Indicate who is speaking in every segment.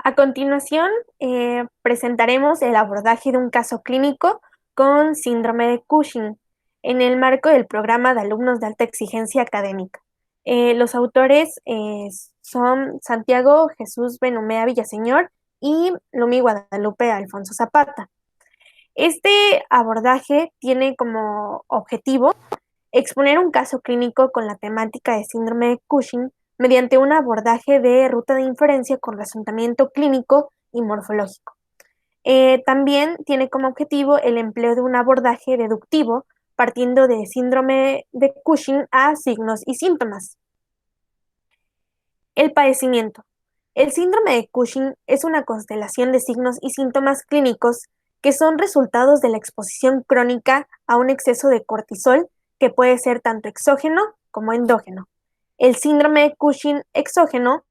Speaker 1: A continuación, presentaremos el abordaje de un caso clínico con síndrome de Cushing en el marco del programa de alumnos de alta exigencia académica. Los autores son Santiago Jesús Benumea Villaseñor y Lumi Guadalupe Alfonso Zapata. Este abordaje tiene como objetivo exponer un caso clínico con la temática de síndrome de Cushing mediante un abordaje de ruta de inferencia con razonamiento clínico y morfológico. También tiene como objetivo el empleo de un abordaje deductivo partiendo de síndrome de Cushing a signos y síntomas. El padecimiento. El síndrome de Cushing es una constelación de signos y síntomas clínicos que son resultados de la exposición crónica a un exceso de cortisol que puede ser tanto exógeno como endógeno. El síndrome de Cushing exógeno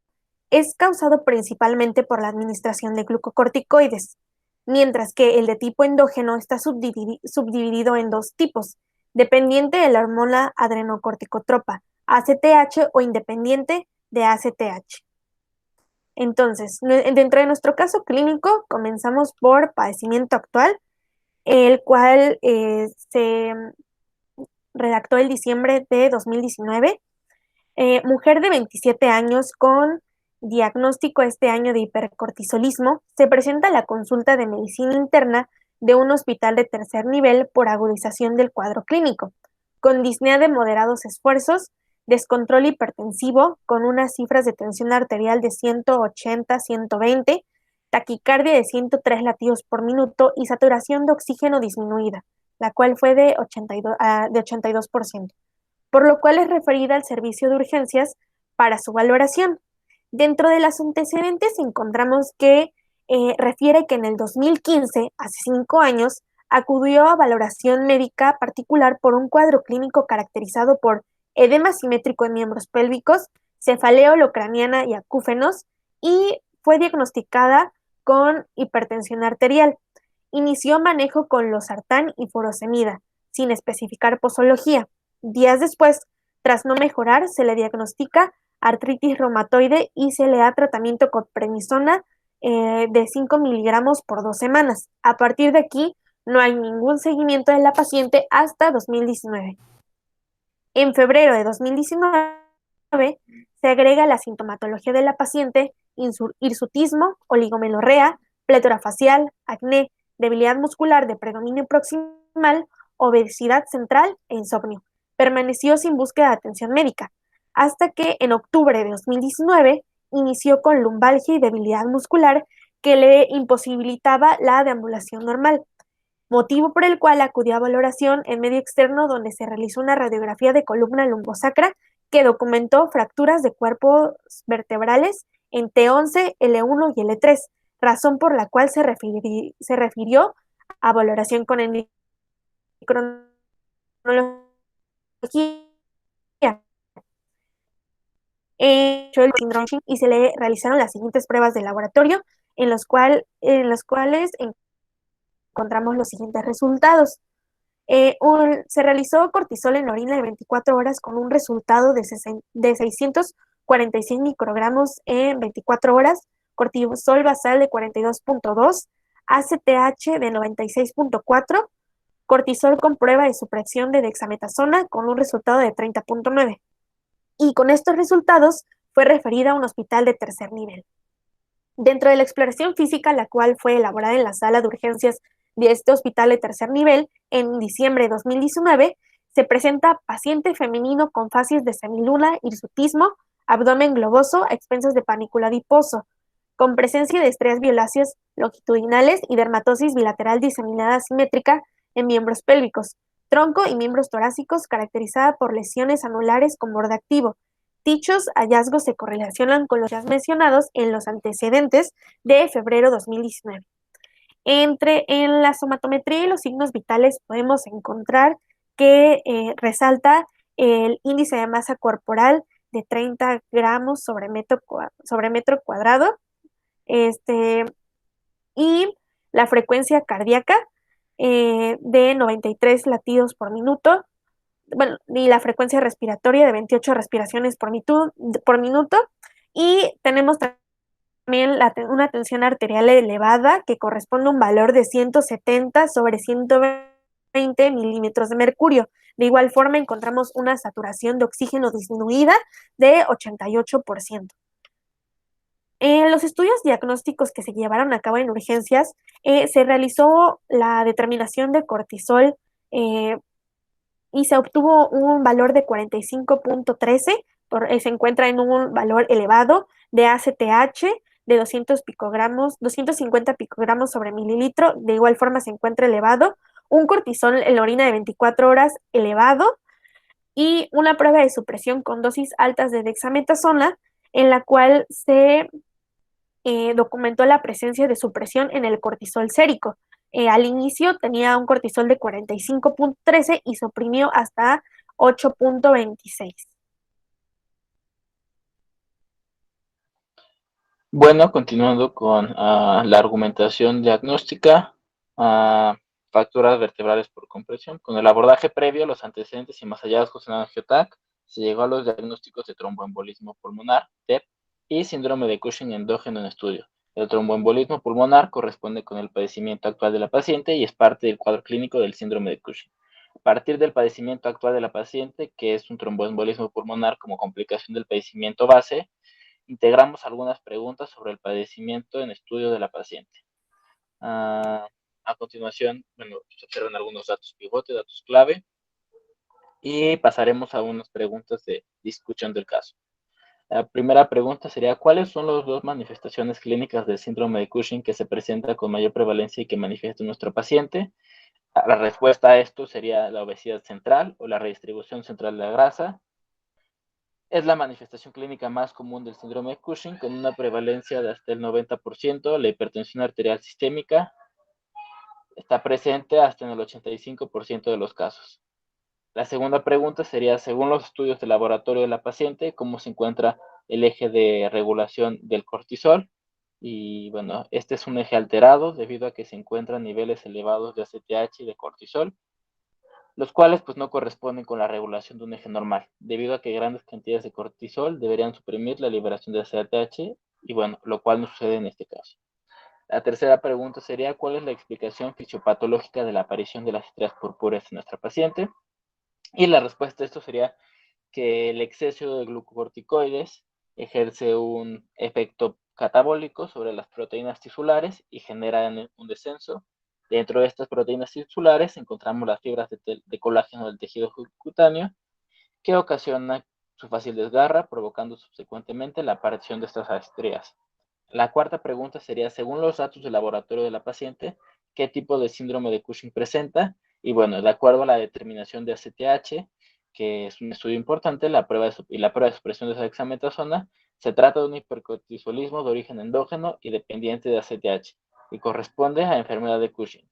Speaker 1: es causado principalmente por la administración de glucocorticoides, mientras que el de tipo endógeno está subdividido en dos tipos, dependiente de la hormona adrenocorticotropa, ACTH, o independiente de ACTH. Entonces, dentro de nuestro caso clínico, comenzamos por padecimiento actual, el cual se redactó el diciembre de 2019. Mujer de 27 años con diagnóstico este año de hipercortisolismo, se presenta a la consulta de medicina interna de un hospital de tercer nivel por agudización del cuadro clínico, con disnea de moderados esfuerzos, descontrol hipertensivo con unas cifras de tensión arterial de 180-120, taquicardia de 103 latidos por minuto y saturación de oxígeno disminuida, la cual fue de 82%, por lo cual es referida al servicio de urgencias para su valoración. Dentro de los antecedentes encontramos que refiere que en el 2015, hace 5 años, acudió a valoración médica particular por un cuadro clínico caracterizado por edema simétrico en miembros pélvicos, cefalea holocraniana y acúfenos, y fue diagnosticada con hipertensión arterial. Inició manejo con losartán y furosemida, sin especificar posología. Días después, tras no mejorar, se le diagnostica artritis reumatoide y se le da tratamiento con prednisona de 5 miligramos por 2 semanas. A partir de aquí, no hay ningún seguimiento de la paciente hasta 2019. En febrero de 2019 se agrega la sintomatología de la paciente: hirsutismo, oligomenorrea, plétora facial, acné, debilidad muscular de predominio proximal, obesidad central e insomnio. Permaneció sin búsqueda de atención médica, hasta que en octubre de 2019 inició con lumbalgia y debilidad muscular que le imposibilitaba la deambulación normal, motivo por el cual acudió a valoración en medio externo, donde se realizó una radiografía de columna lumbosacra que documentó fracturas de cuerpos vertebrales en T11, L1 y L3, razón por la cual se refirió a valoración con endocrinología. El síndrome y se le realizaron las siguientes pruebas de laboratorio, en los cuales encontramos los siguientes resultados. Se realizó cortisol en la orina de 24 horas con un resultado de 646 microgramos en 24 horas, cortisol basal de 42.2, ACTH de 96.4, cortisol con prueba de supresión de dexametasona con un resultado de 30.9. Y con estos resultados fue referida a un hospital de tercer nivel. Dentro de la exploración física, la cual fue elaborada en la sala de urgencias de este hospital de tercer nivel en diciembre de 2019, se presenta paciente femenino con facies de semiluna, hirsutismo, abdomen globoso a expensas de panícula adiposo, con presencia de estrellas violáceas longitudinales y dermatosis bilateral diseminada simétrica en miembros pélvicos, tronco y miembros torácicos, caracterizada por lesiones anulares con borde activo. Dichos hallazgos se correlacionan con los ya mencionados en los antecedentes de febrero 2019. En la somatometría y los signos vitales podemos encontrar que resalta el índice de masa corporal de 30 gramos sobre metro cuadrado, y la frecuencia cardíaca de 93 latidos por minuto, bueno, y la frecuencia respiratoria de 28 respiraciones por minuto, y tenemos También una tensión arterial elevada que corresponde a un valor de 170 sobre 120 milímetros de mercurio. De igual forma, encontramos una saturación de oxígeno disminuida de 88%. En los estudios diagnósticos que se llevaron a cabo en urgencias, se realizó la determinación de cortisol eh, y se obtuvo un valor de 45.13, se encuentra en un valor elevado de ACTH de 200 picogramos, 250 picogramos sobre mililitro, de igual forma se encuentra elevado, un cortisol en la orina de 24 horas elevado y una prueba de supresión con dosis altas de dexametasona en la cual se documentó la presencia de supresión en el cortisol sérico. Al inicio tenía un cortisol de 45.13 y suprimió hasta 8.26.
Speaker 2: Bueno, continuando con la argumentación diagnóstica, ah, fracturas vertebrales por compresión. Con el abordaje previo, los antecedentes y más hallazgos en angioTAC, se llegó a los diagnósticos de tromboembolismo pulmonar, TEP, y síndrome de Cushing endógeno en estudio. El tromboembolismo pulmonar corresponde con el padecimiento actual de la paciente y es parte del cuadro clínico del síndrome de Cushing. A partir del padecimiento actual de la paciente, que es un tromboembolismo pulmonar como complicación del padecimiento base, integramos algunas preguntas sobre el padecimiento en estudio de la paciente. A continuación, bueno, se observan algunos datos pivote, datos clave, y pasaremos a unas preguntas de discusión del caso. La primera pregunta sería, ¿cuáles son las dos manifestaciones clínicas del síndrome de Cushing que se presenta con mayor prevalencia y que manifiesta nuestro paciente? La respuesta a esto sería la obesidad central o la redistribución central de la grasa. Es la manifestación clínica más común del síndrome de Cushing, con una prevalencia de hasta el 90%. La hipertensión arterial sistémica está presente hasta en el 85% de los casos. La segunda pregunta sería, según los estudios de laboratorio de la paciente, ¿cómo se encuentra el eje de regulación del cortisol? Y bueno, este es un eje alterado debido a que se encuentran niveles elevados de ACTH y de cortisol, los cuales pues no corresponden con la regulación de un eje normal, debido a que grandes cantidades de cortisol deberían suprimir la liberación de ACTH y bueno, lo cual no sucede en este caso. La tercera pregunta sería, ¿cuál es la explicación fisiopatológica de la aparición de las estrellas purpúreas en nuestra paciente? Y la respuesta a esto sería que el exceso de glucocorticoides ejerce un efecto catabólico sobre las proteínas tisulares y genera un descenso. Dentro de estas proteínas tisulares encontramos las fibras de colágeno del tejido cutáneo, que ocasiona su fácil desgarra, provocando subsecuentemente la aparición de estas estrías. La cuarta pregunta sería, según los datos del laboratorio de la paciente, ¿qué tipo de síndrome de Cushing presenta? Y bueno, de acuerdo a la determinación de ACTH, que es un estudio importante, la prueba de supresión de esa dexametasona, se trata de un hipercortisolismo de origen endógeno y dependiente de ACTH, y corresponde a enfermedad de Cushing.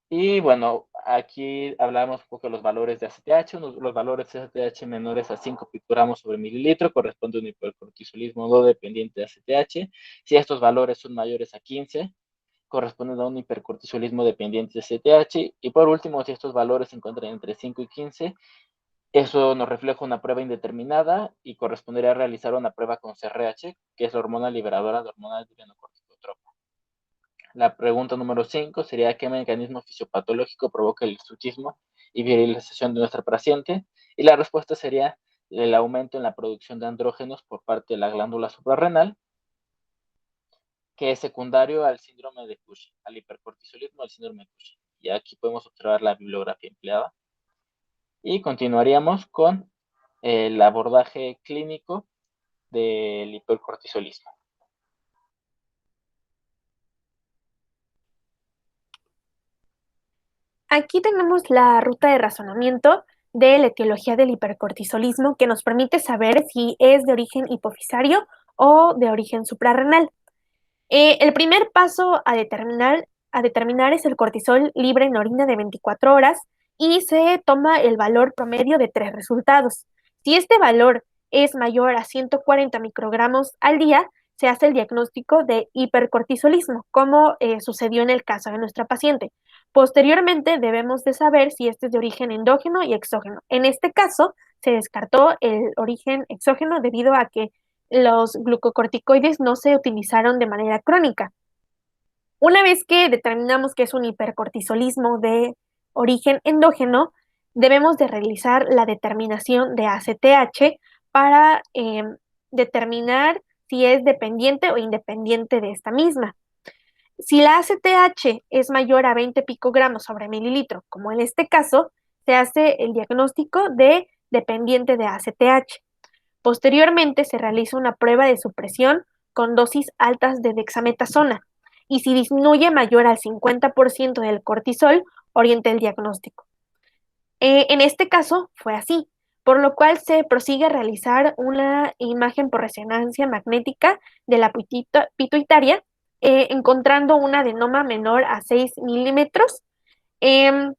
Speaker 2: Y bueno, aquí hablamos un poco de los valores de ACTH. Los valores de ACTH menores a 5 picogramos sobre mililitro corresponde a un hipercortisolismo no dependiente de ACTH. Si estos valores son mayores a 15, corresponden a un hipercortisolismo dependiente de ACTH. Y por último, si estos valores se encuentran entre 5 y 15, eso nos refleja una prueba indeterminada y correspondería a realizar una prueba con CRH, que es la hormona liberadora de hormonas de adrenocorticotropa. La pregunta número 5 sería, ¿qué mecanismo fisiopatológico provoca el hirsutismo y virilización de nuestra paciente? Y la respuesta sería el aumento en la producción de andrógenos por parte de la glándula suprarrenal, que es secundario al síndrome de Cushing, al hipercortisolismo del síndrome de Cushing. Y aquí podemos observar la bibliografía empleada. Y continuaríamos con el abordaje clínico del hipercortisolismo.
Speaker 1: Aquí tenemos la ruta de razonamiento de la etiología del hipercortisolismo que nos permite saber si es de origen hipofisario o de origen suprarrenal. El primer paso a determinar es el cortisol libre en orina de 24 horas y se toma el valor promedio de tres resultados. Si este valor es mayor a 140 microgramos al día, se hace el diagnóstico de hipercortisolismo, como sucedió en el caso de nuestra paciente. Posteriormente debemos de saber si este es de origen endógeno y exógeno. En este caso, se descartó el origen exógeno debido a que los glucocorticoides no se utilizaron de manera crónica. Una vez que determinamos que es un hipercortisolismo de origen endógeno, debemos de realizar la determinación de ACTH para determinar si es dependiente o independiente de esta misma. Si la ACTH es mayor a 20 picogramos sobre mililitro, como en este caso, se hace el diagnóstico de dependiente de ACTH. Posteriormente se realiza una prueba de supresión con dosis altas de dexametasona y si disminuye mayor al 50% del cortisol, orienta el diagnóstico. En este caso fue así, por lo cual se prosigue a realizar una imagen por resonancia magnética de la pituitaria, encontrando un adenoma menor a 6 milímetros. Em,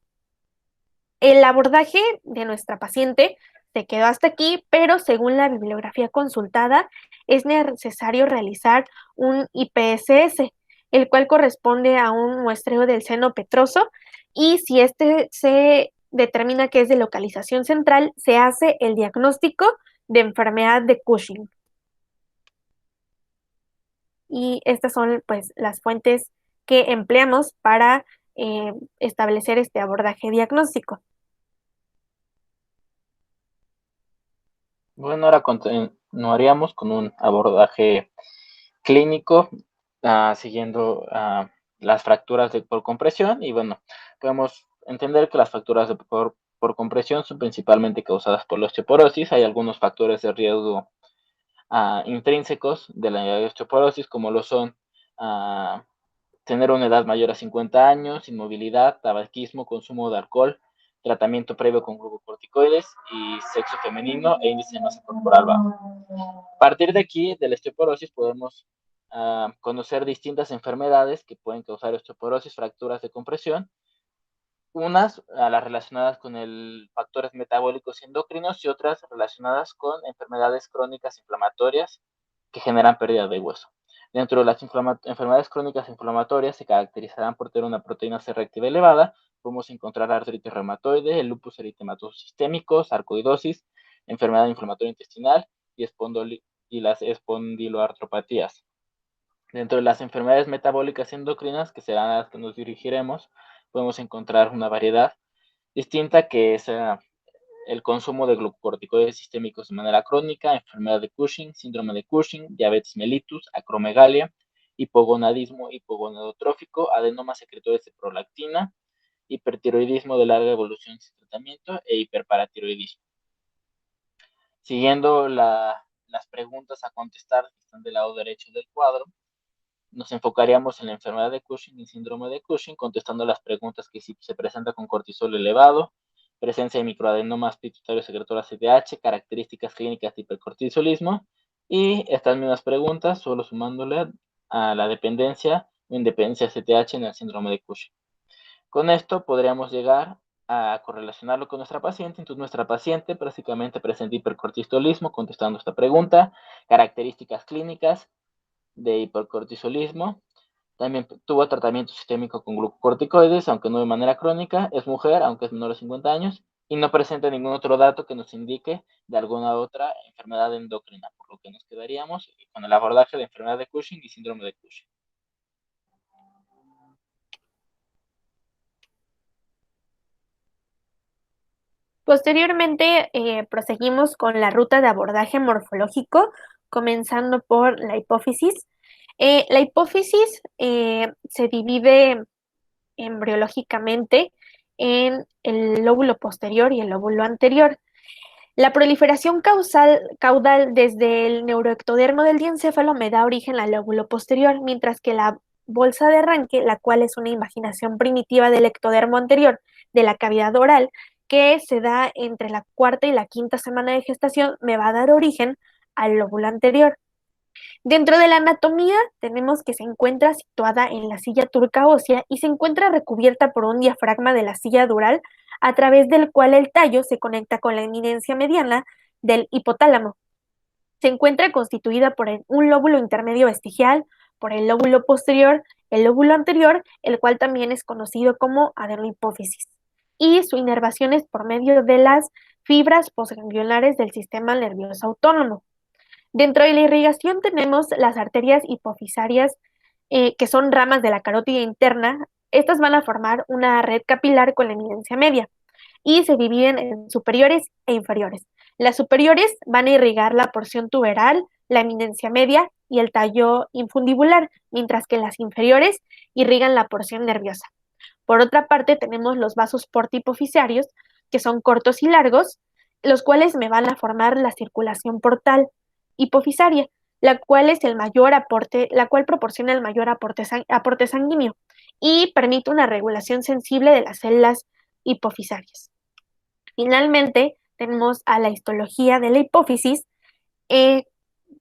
Speaker 1: el abordaje de nuestra paciente se quedó hasta aquí, pero según la bibliografía consultada, es necesario realizar un IPSS, el cual corresponde a un muestreo del seno petroso, y si este se determina que es de localización central, se hace el diagnóstico de enfermedad de Cushing. Y estas son pues las fuentes que empleamos para establecer este abordaje diagnóstico.
Speaker 2: Bueno, ahora continuaríamos con un abordaje clínico, siguiendo las fracturas por compresión. Y bueno, podemos entender que las fracturas por compresión son principalmente causadas por la osteoporosis. Hay algunos factores de riesgo intrínsecos de la osteoporosis, como lo son tener una edad mayor a 50 años, inmovilidad, tabaquismo, consumo de alcohol, tratamiento previo con glucocorticoides y sexo femenino e índice de masa corporal bajo. A partir de aquí, de la osteoporosis, podemos conocer distintas enfermedades que pueden causar osteoporosis, fracturas de compresión, unas las relacionadas con factores metabólicos y endocrinos y otras relacionadas con enfermedades crónicas inflamatorias que generan pérdida de hueso. Dentro de las enfermedades crónicas inflamatorias se caracterizarán por tener una proteína C reactiva elevada. Podemos encontrar artritis reumatoide, el lupus eritematoso sistémico, sarcoidosis, enfermedad inflamatoria intestinal y las espondiloartropatías. Dentro de las enfermedades metabólicas endocrinas, que serán a las que nos dirigiremos, podemos encontrar una variedad distinta que es el consumo de glucocorticoides sistémicos de manera crónica, enfermedad de Cushing, síndrome de Cushing, diabetes mellitus, acromegalia, hipogonadismo hipogonadotrófico, adenoma secretorio de prolactina, hipertiroidismo de larga evolución sin tratamiento e hiperparatiroidismo. Siguiendo las preguntas a contestar que están del lado derecho del cuadro, nos enfocaríamos en la enfermedad de Cushing y síndrome de Cushing, contestando las preguntas que si se presenta con cortisol elevado, presencia de microadenomas pituitarios secretoras CDH, características clínicas de hipercortisolismo, y estas mismas preguntas solo sumándole a la dependencia o independencia CTH en el síndrome de Cushing. Con esto podríamos llegar a correlacionarlo con nuestra paciente. Entonces nuestra paciente prácticamente presenta hipercortisolismo contestando esta pregunta, características clínicas de hipercortisolismo. También tuvo tratamiento sistémico con glucocorticoides, aunque no de manera crónica. Es mujer, aunque es menor de 50 años. Y no presenta ningún otro dato que nos indique de alguna otra enfermedad endocrina, por lo que nos quedaríamos con el abordaje de enfermedad de Cushing y síndrome de Cushing.
Speaker 1: Posteriormente, proseguimos con la ruta de abordaje morfológico, comenzando por la hipófisis. La hipófisis se divide embriológicamente en el lóbulo posterior y el lóbulo anterior. La proliferación caudal desde el neuroectodermo del diencéfalo me da origen al lóbulo posterior, mientras que la bolsa de arranque, la cual es una invaginación primitiva del ectodermo anterior de la cavidad oral, que se da entre la cuarta y la quinta semana de gestación, me va a dar origen al lóbulo anterior. Dentro de la anatomía tenemos que se encuentra situada en la silla turca ósea y se encuentra recubierta por un diafragma de la silla dural a través del cual el tallo se conecta con la eminencia mediana del hipotálamo. Se encuentra constituida por un lóbulo intermedio vestigial, por el lóbulo posterior, el lóbulo anterior, el cual también es conocido como adenohipófisis, y su inervación es por medio de las fibras postgangliolares del sistema nervioso autónomo. Dentro de la irrigación tenemos las arterias hipofisarias, que son ramas de la carótida interna. Estas van a formar una red capilar con la eminencia media y se dividen en superiores e inferiores. Las superiores van a irrigar la porción tuberal, la eminencia media y el tallo infundibular, mientras que las inferiores irrigan la porción nerviosa. Por otra parte, tenemos los vasos portihipofisarios, que son cortos y largos, los cuales me van a formar la circulación portal hipofisaria, la cual es el mayor aporte, la cual proporciona el mayor aporte sanguíneo y permite una regulación sensible de las células hipofisarias. Finalmente, tenemos a la histología de la hipófisis. Eh,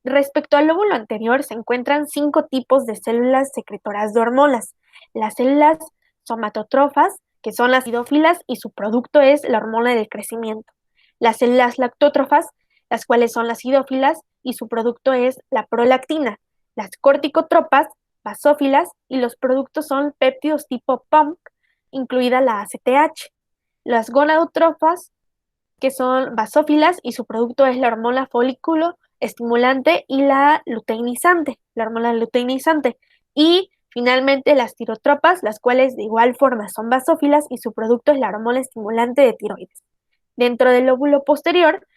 Speaker 1: Respecto al lóbulo anterior, se encuentran 5 tipos de células secretoras de hormonas. Las células somatotrofas, que son las idófilas y su producto es la hormona del crecimiento. Las células lactótrofas, las cuales son las idófilas y su producto es la prolactina. Las corticotropas, basófilas, y los productos son péptidos tipo PUMC, incluida la ACTH. Las gonadotrofas, que son basófilas y su producto es la hormona folículo estimulante y la hormona luteinizante. Y finalmente las tirotropas, las cuales de igual forma son basófilas y su producto es la hormona estimulante de tiroides. Dentro del lóbulo posterior,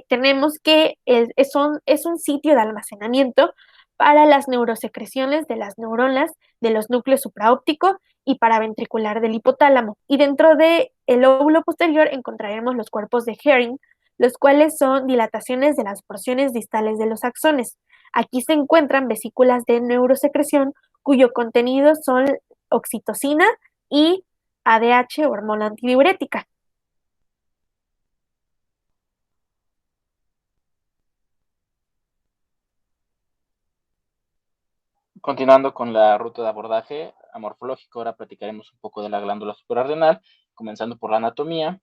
Speaker 1: tenemos que es un sitio de almacenamiento para las neurosecreciones de las neuronas de los núcleos supraópticos y paraventricular del hipotálamo. Y dentro del lóbulo posterior encontraremos los cuerpos de Hering, los cuales son dilataciones de las porciones distales de los axones. Aquí se encuentran vesículas de neurosecreción cuyo contenido son oxitocina y ADH, hormona antidiurética.
Speaker 2: Continuando con la ruta de abordaje morfológico, ahora platicaremos un poco de la glándula suprarrenal, comenzando por la anatomía.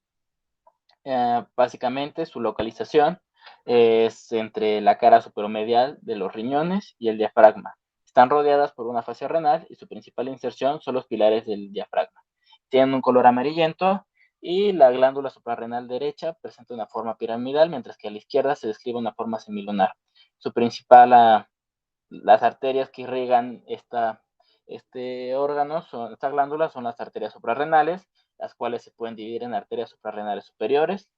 Speaker 2: Básicamente, su localización es entre la cara superomedial de los riñones y el diafragma. Están rodeadas por una fascia renal y su principal inserción son los pilares del diafragma. Tienen un color amarillento y la glándula suprarrenal derecha presenta una forma piramidal, mientras que a la izquierda se describe una forma semilunar. Su principal las arterias que irrigan este órgano, estas glándulas son las arterias suprarrenales, las cuales se pueden dividir en arterias suprarrenales superiores,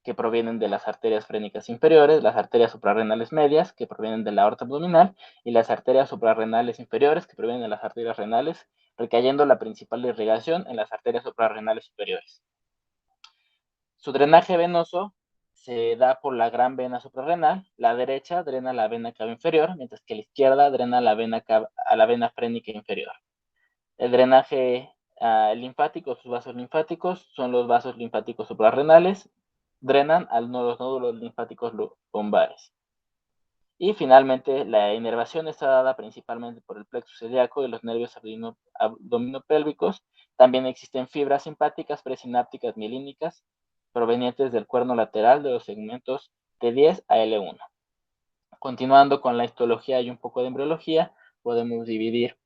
Speaker 2: que provienen de las arterias frénicas inferiores, las arterias suprarrenales medias, que provienen de la aorta abdominal, y las arterias suprarrenales inferiores, que provienen de las arterias renales, recayendo la principal irrigación en las arterias suprarrenales superiores. Su drenaje venoso se da por la gran vena suprarrenal. La derecha drena la vena cava inferior, mientras que la izquierda drena a la vena frénica inferior. El drenaje linfático, sus vasos linfáticos, son los vasos linfáticos suprarrenales, drenan a los nódulos linfáticos lumbares. Y finalmente, la inervación está dada principalmente por el plexo celíaco y los nervios abdominopélvicos. También existen fibras simpáticas presinápticas mielínicas provenientes del cuerno lateral de los segmentos T10 a L1. Continuando con la histología y un poco de embriología, podemos dividir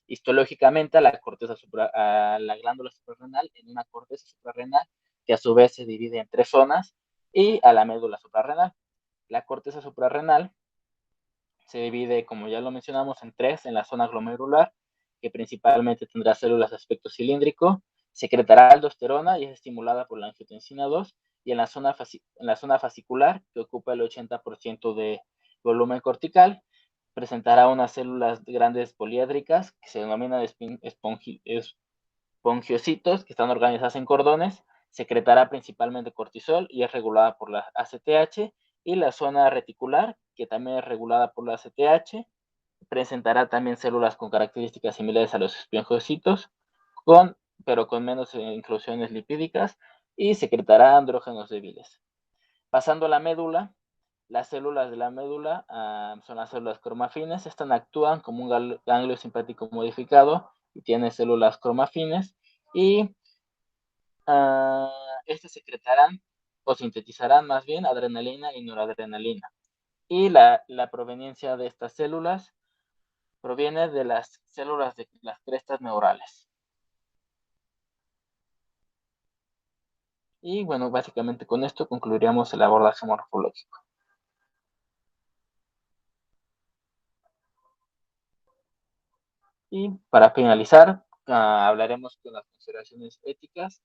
Speaker 2: histológicamente a la glándula suprarrenal en una corteza suprarrenal que a su vez se divide en 3 zonas y a la médula suprarrenal. La corteza suprarrenal se divide, como ya lo mencionamos, en 3, en la zona glomerular, que principalmente tendrá células de aspecto cilíndrico, secretará aldosterona y es estimulada por la angiotensina 2, y en la zona fascicular, que ocupa el 80% de volumen cortical, presentará unas células grandes poliédricas que se denominan espongiocitos, que están organizadas en cordones, secretará principalmente cortisol y es regulada por la ACTH, y la zona reticular, que también es regulada por la ACTH, presentará también células con características similares a los espongiocitos, pero con menos inclusiones lipídicas, y secretará andrógenos débiles. Pasando a la médula, las células de la médula son las células cromafines. Estas actúan como un ganglio simpático modificado y tiene células cromafines, y estas secretarán o sintetizarán más bien adrenalina y noradrenalina. Y la proveniencia de estas células proviene de las células de las crestas neurales. Y bueno, básicamente con esto concluiríamos el abordaje morfológico. Y para finalizar, hablaremos con las consideraciones éticas.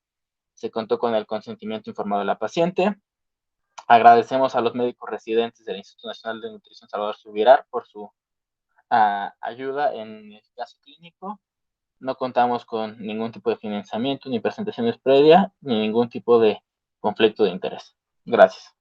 Speaker 2: Se contó con el consentimiento informado de la paciente. Agradecemos a los médicos residentes del Instituto Nacional de Nutrición Salvador Subirá por su ayuda en el caso clínico. No contamos con ningún tipo de financiamiento, ni presentaciones previas, ni ningún tipo de conflicto de interés. Gracias.